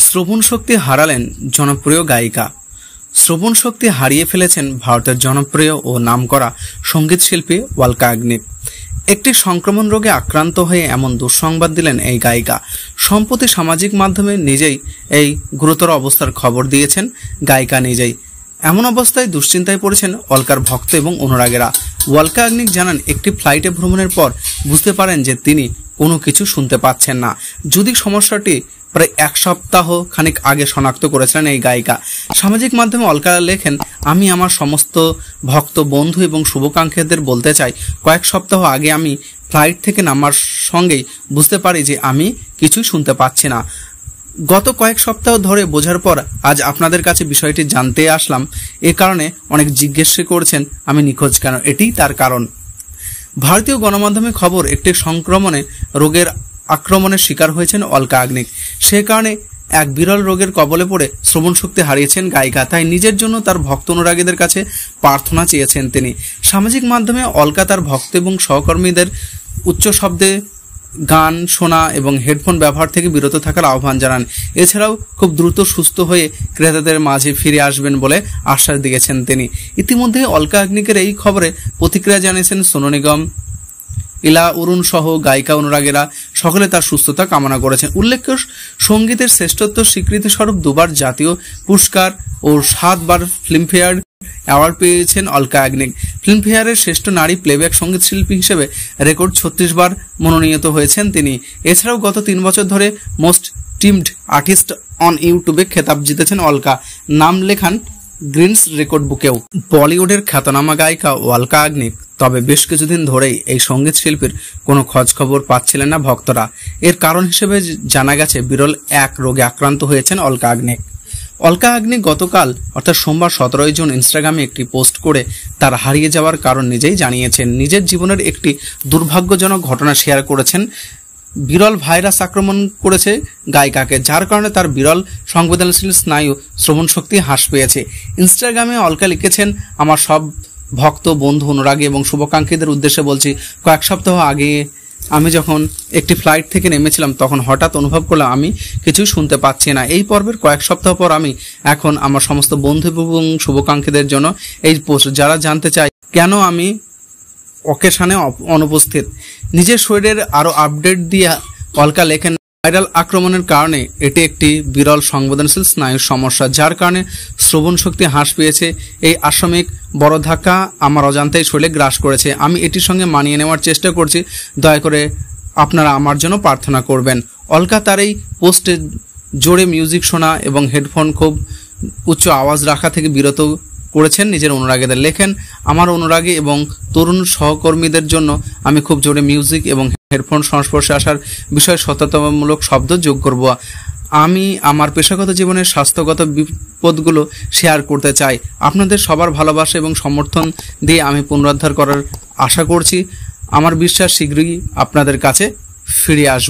শ্রবণ শক্তি হারালেন জনপ্রিয় গায়িকা। শ্রবণ শক্তি হারিয়ে ফেলেছেন ভারতের জনপ্রিয় ও নামকরা সঙ্গীত শিল্পী অলকা ইয়াগনিক। একটি সংক্রমণ রোগে আক্রান্ত হয়ে এমন দুঃসংবাদ দিলেন এই গায়িকা। সম্প্রতি সামাজিক মাধ্যমে নিজেই এই গুরুতর অবস্থার খবর দিয়েছেন গায়িকা নিজেই। এমন অবস্থায় দুশ্চিন্তায় পড়েছেন অলকার ভক্ত এবং অনুরাগীরা। অলকা ইয়াগনিক জানান, একটি ফ্লাইটে ভ্রমণের পর বুঝতে পারেন যে তিনি কোনো কিছু শুনতে পাচ্ছেন না। যদি সমস্যাটি প্রায় এক সপ্তাহ খানিক আগে শনাক্ত করেছিলেন এই গায়িকা। সামাজিক মাধ্যমে অলকা লেখেন, আমি আমার সমস্ত ভক্ত বন্ধু এবং শুভাকাঙ্ক্ষীদের বলতে চাই, কয়েক সপ্তাহ আগে আমি ফ্লাইট থেকে নামার সঙ্গেই বুঝতে পারি যে আমি কিছুই শুনতে পাচ্ছি না। গত কয়েক সপ্তাহ ধরে বোঝার পর আজ আপনাদের কাছে বিষয়টি জানতে আসলাম। এ কারণে অনেক জিজ্ঞেস করছেন আমি নিখোঁজ কেন। এটিই তার কারণ। ভারতীয় গণমাধ্যমে খবর, একটি সংক্রমণে রোগের আক্রমণের শিকার হয়েছেন অলকা ইয়াগনিক। সে কারণে এক বিরল রোগের কবলে পড়ে শ্রবণ শক্তি হারিয়েছেন গায়িকা। তাই নিজের জন্য তার ভক্ত অনুরাগীদের কাছে প্রার্থনা চেয়েছেন তিনি। সামাজিক মাধ্যমে অলকা তার ভক্ত এবং সহকর্মীদের উচ্চ শব্দে গান শোনা এবং হেডফোন ব্যবহার থেকে বিরত থাকার আহ্বান জানান। এছাড়াও খুব দ্রুত সুস্থ হয়ে ক্রেতাদের মাঝে ফিরে আসবেন বলে আশ্বাস দিয়েছেন তিনি। ইতিমধ্যে অলকা ইয়াগনিকের এই খবরে প্রতিক্রিয়া জানিয়েছেন সোনু নিগম, ইলা অরুণ সহ গায়িকা অনুরাগীরা সকলে তার সুস্থতা কামনা করেছেন। উল্লেখ্য, সঙ্গীতের শ্রেষ্ঠত্ব স্বীকৃতি স্বরূপ দুবার জাতীয় পুরস্কার ও 7 বার ফিল্মফেয়ার অ্যাওয়ার্ড পেয়েছেন অলকা ইয়াগনিক। ফিল্মফেয়ারের শ্রেষ্ঠ নারী প্লেব্যাক সঙ্গীত শিল্পী হিসেবে রেকর্ড 36 বার মনোনীত হয়েছেন তিনি। এছাড়াও গত 3 বছর ধরে মোস্ট স্ট্রিমড আর্টিস্ট অন ইউটিউবে খেতাব জিতেছেন অলকা। নাম লেখান গ্রিনস রেকর্ড বুকেও। বলিউডের খ্যাতনামা গায়িকা অলকা ইয়াগনিক তবে বেশ কিছুদিন ধরেই এই সঙ্গীত শিল্পীর কোনো খোঁজখবর পাচ্ছিলেন না ভক্তরা। এর কারণ হিসেবে জানা গেছে বিরল এক রোগে আক্রান্ত হয়েছেন অলকা ইয়াগনিক। অলকা ইয়াগনিক গতকাল অর্থাৎ সোমবার 17 জুন ইনস্টাগ্রামে একটি পোস্ট করে তার হারিয়ে যাওয়ার কারণ নিজেই জানিয়েছেন। নিজের জীবনের একটি দুর্ভাগ্যজনক ঘটনা শেয়ার করেছেন। বিরল ভাইরাস আক্রমণ করেছে গায়িকাকে, যার কারণে তার বিরল সংবেদনশীল স্নায়ু শ্রবণ শক্তি হ্রাস পেয়েছে। ইনস্টাগ্রামে অলকা লিখেছেন, আমার সব ভক্ত বন্ধু অনুরাগী এবং শুভাকাঙ্ক্ষীদের উদ্দেশ্যে বলছি, কয়েক সপ্তাহ আগে আমি যখন একটি ফ্লাইট থেকে নেমেছিলাম তখন হঠাৎ অনুভব করলাম আমি কিছুই শুনতে পাচ্ছি না। এই পর্বের কয়েক সপ্তাহ পর আমি এখন আমার সমস্ত বন্ধু এবং শুভাকাঙ্ক্ষীদের জন্য এই পোস্ট, যারা জানতে চায় কেন আমি অকেশনে অনুপস্থিত। নিজের শরীরের আরও আপডেট দিয়ে অলকা লেখেন, ভাইরাল আক্রমণের কারণে এটি একটি বিরল সংবেদনশীল স্নায়ুর সমস্যা, যার কারণে শ্রবণ শক্তি হ্রাস পেয়েছে। এই আকস্মিক বড় ধাক্কা আমার অজান্তেই শরীরে গ্রাস করেছে। আমি এটির সঙ্গে মানিয়ে নেওয়ার চেষ্টা করছি। দয়া করে আপনারা আমার জন্য প্রার্থনা করবেন। অলকা তার এই পোস্টে জোরে মিউজিক শোনা এবং হেডফোন খুব উচ্চ আওয়াজ রাখা থেকে বিরত করেছেন নিজের অনুরাগীদের। লেখেন, আমার অনুরাগী এবং তরুণ সহকর্মীদের জন্য আমি খুব জোরে মিউজিক এবং হেডফোন সংস্পর্শে আসার বিষয়ে সতর্কতামূলক শব্দ যোগ করব। আমি আমার পেশাগত জীবনের স্বাস্থ্যগত বিপদগুলো শেয়ার করতে চাই। আপনাদের সবার ভালোবাসা এবং সমর্থন দিয়ে আমি পুনরুদ্ধার করার আশা করছি। আমার বিশ্বাস শীঘ্রই আপনাদের কাছে ফিরে আসব।